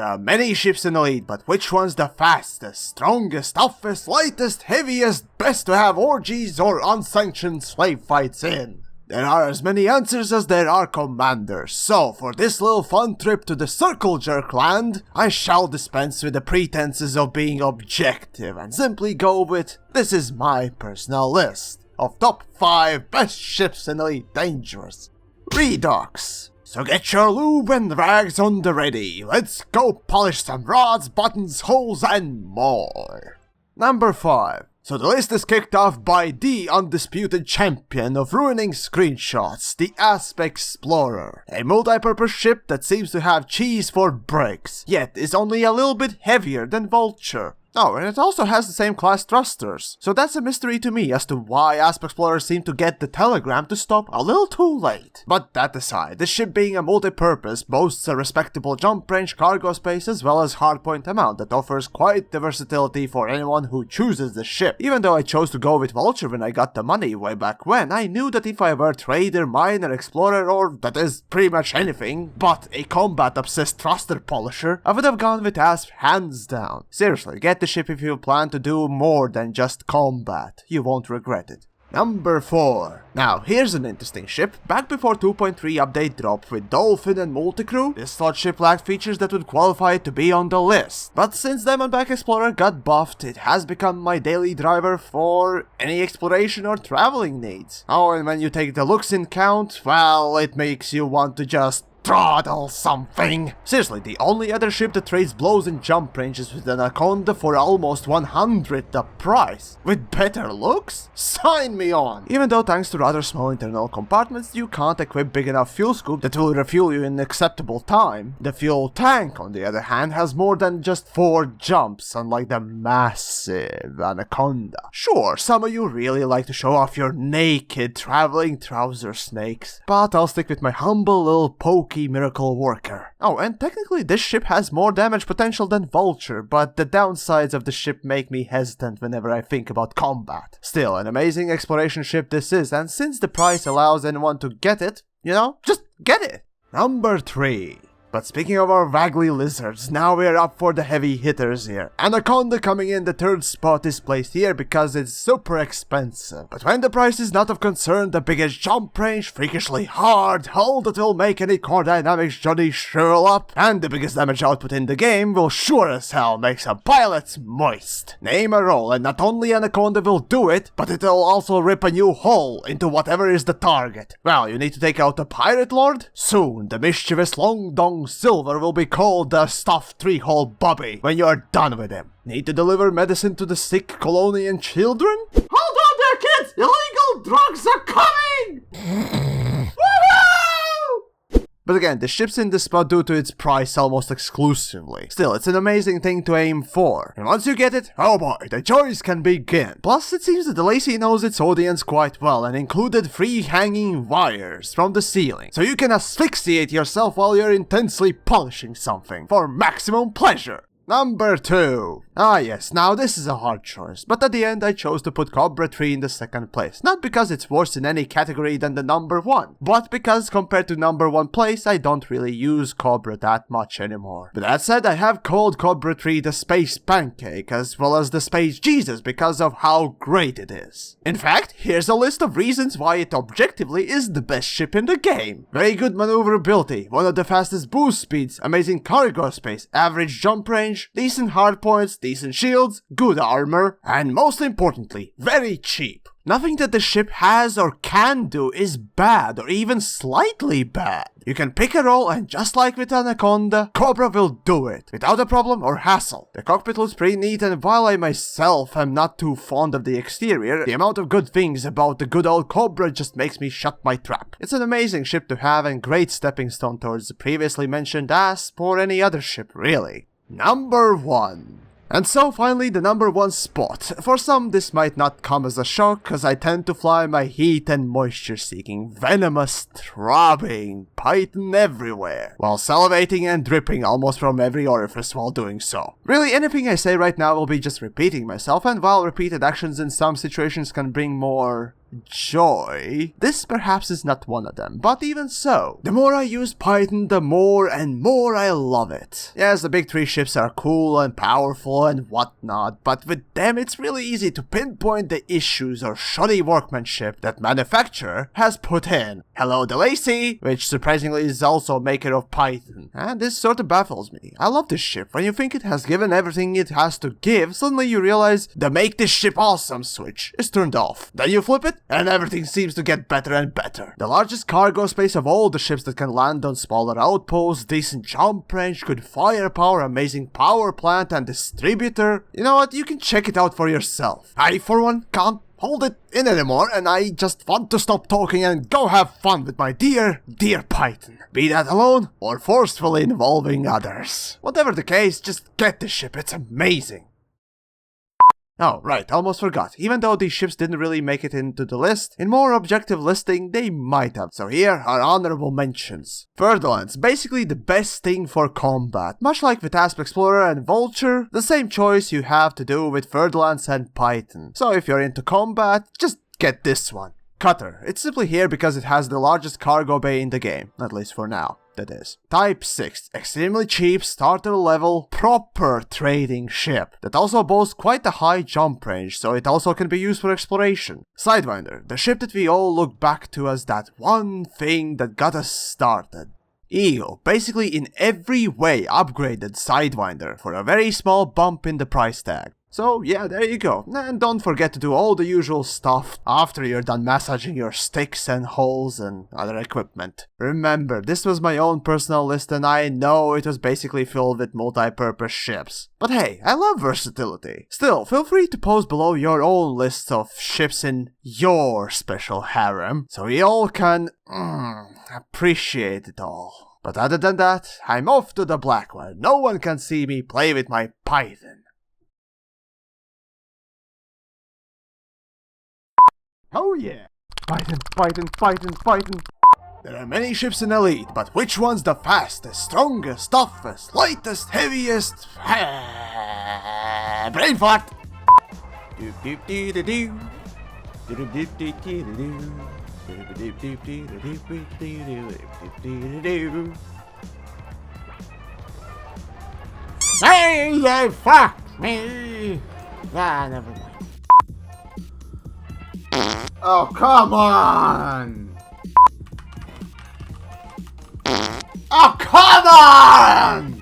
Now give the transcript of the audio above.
There are many ships in the lead, but which one's the fastest, strongest, toughest, lightest, heaviest, best to have orgies or unsanctioned slave fights in? There are as many answers as there are commanders, so for this little fun trip to the Circle Jerk land, I shall dispense with the pretenses of being objective and simply go with, this is my personal list of top 5 best ships in Elite Dangerous. REDUX. So get your lube and rags on the ready, let's go polish some rods, buttons, holes and more. Number 5. So the list is kicked off by the undisputed champion of ruining screenshots, the Aspect Explorer. A multi-purpose ship that seems to have cheese for brakes, yet is only a little bit heavier than Vulture. Oh, and it also has the same class thrusters, so that's a mystery to me as to why Aspect Explorers seem to get the telegram to stop a little too late. But that aside, this ship being a multi-purpose boasts a respectable jump range, cargo space, as well as hardpoint amount that offers quite the versatility for anyone who chooses the ship. Even though I chose to go with Vulture when I got the money way back when, I knew that if I were Trader, Miner, Explorer, or that is pretty much anything but a combat-obsessed thruster polisher, I would have gone with Asp hands down. Seriously, get the ship if you plan to do more than just combat. You won't regret it. Number 4. Now, here's an interesting ship. Back before 2.3 update dropped with Dolphin and Multicrew, this slot ship lacked features that would qualify it to be on the list. But since Diamondback Explorer got buffed, it has become my daily driver for any exploration or traveling needs. Oh, and when you take the looks in count, well, it makes you want to just throttle something. Seriously, the only other ship that trades blows in jump range is with Anaconda for almost 100 the price. With better looks? Sign me on! Even though thanks to rather small internal compartments, you can't equip big enough fuel scoop that will refuel you in acceptable time. The fuel tank, on the other hand, has more than just 4 jumps, unlike the massive Anaconda. Sure, some of you really like to show off your naked traveling trouser snakes, but I'll stick with my humble little pokey miracle worker. Oh, and technically this ship has more damage potential than Vulture, but the downsides of the ship make me hesitant whenever I think about combat. Still, an amazing exploration ship this is, and since the price allows anyone to get it, you know, just get it! Number 3. But speaking of our waggly lizards, now we're up for the heavy hitters here. Anaconda coming in the 3rd spot is placed here because it's super expensive. But when the price is not of concern, the biggest jump range, freakishly hard hull that will make any core dynamics Johnny shrivel up, and the biggest damage output in the game will sure as hell make some pilots moist. Name a roll, and not only Anaconda will do it, but it'll also rip a new hole into whatever is the target. Well, you need to take out the Pirate Lord? Soon, the mischievous Long Dong Silver will be called the stuffed 3-hole Bobby when you're done with him. Need to deliver medicine to the sick colonial children? Hold on there, kids! Illegal drugs are coming! But again, the ship's in this spot due to its price almost exclusively. Still, it's an amazing thing to aim for. And once you get it, oh boy, the joys can begin. Plus, it seems that the Lacey knows its audience quite well and included free hanging wires from the ceiling. So you can asphyxiate yourself while you're intensely polishing something for maximum pleasure. Number 2. Ah yes, now this is a hard choice, but at the end I chose to put Cobra Tree in the 2nd place. Not because it's worse in any category than the number 1, but because compared to number 1 place, I don't really use Cobra that much anymore. But that said, I have called Cobra Tree the Space Pancake, as well as the Space Jesus, because of how great it is. In fact, here's a list of reasons why it objectively is the best ship in the game. Very good maneuverability, one of the fastest boost speeds, amazing cargo space, average jump range, decent hardpoints, decent shields, good armor, and most importantly, very cheap. Nothing that the ship has or can do is bad or even slightly bad. You can pick a role and just like with Anaconda, Cobra will do it, without a problem or hassle. The cockpit looks pretty neat, and while I myself am not too fond of the exterior, the amount of good things about the good old Cobra just makes me shut my trap. It's an amazing ship to have and great stepping stone towards the previously mentioned Asp or any other ship really. Number 1. And so finally the number 1 spot. For some this might not come as a shock, cause I tend to fly my heat and moisture seeking, venomous, throbbing python everywhere, while salivating and dripping almost from every orifice while doing so. Really, anything I say right now will be just repeating myself, and while repeated actions in some situations can bring more joy. This perhaps is not one of them, but even so, the more I use Python, the more and more I love it. Yes, the big three ships are cool and powerful and whatnot, but with them it's really easy to pinpoint the issues or shoddy workmanship that manufacturer has put in. Hello Delacy, which surprisingly is also a maker of Python. And this sort of baffles me. I love this ship. When you think it has given everything it has to give, suddenly you realize the make this ship awesome switch is turned off. Then you flip it, and everything seems to get better and better. The largest cargo space of all the ships that can land on smaller outposts, decent jump range, good firepower, amazing power plant and distributor. You know what, you can check it out for yourself. I, for one, can't hold it in anymore, and I just want to stop talking and go have fun with my dear Python. Be that alone, or forcefully involving others. Whatever the case, just get this ship, it's amazing. Oh, right, almost forgot. Even though these ships didn't really make it into the list, in more objective listing, they might have. So here are honorable mentions. Ferdinand's basically the best thing for combat. Much like with Asp Explorer and Vulture, the same choice you have to do with Ferdinand's and Python. So if you're into combat, just get this one. Cutter. It's simply here because it has the largest cargo bay in the game, at least for now. That is. Type 6, extremely cheap, starter level, proper trading ship that also boasts quite a high jump range, so it also can be used for exploration. Sidewinder, the ship that we all look back to as that one thing that got us started. Eagle, basically in every way upgraded Sidewinder for a very small bump in the price tag. So yeah, there you go. And don't forget to do all the usual stuff after you're done massaging your sticks and holes and other equipment. Remember, this was my own personal list and I know it was basically filled with multi-purpose ships. But hey, I love versatility. Still, feel free to post below your own list of ships in your special harem, so we all can appreciate it all. But other than that, I'm off to the black where no one can see me play with my Python. Oh yeah! Python, Python, Python, Python. There are many ships in Elite, but which one's the fastest, strongest, toughest, lightest, heaviest? Brain fart! Hey, you fucked me! Ah, never mind. Oh, come on! Oh, come on!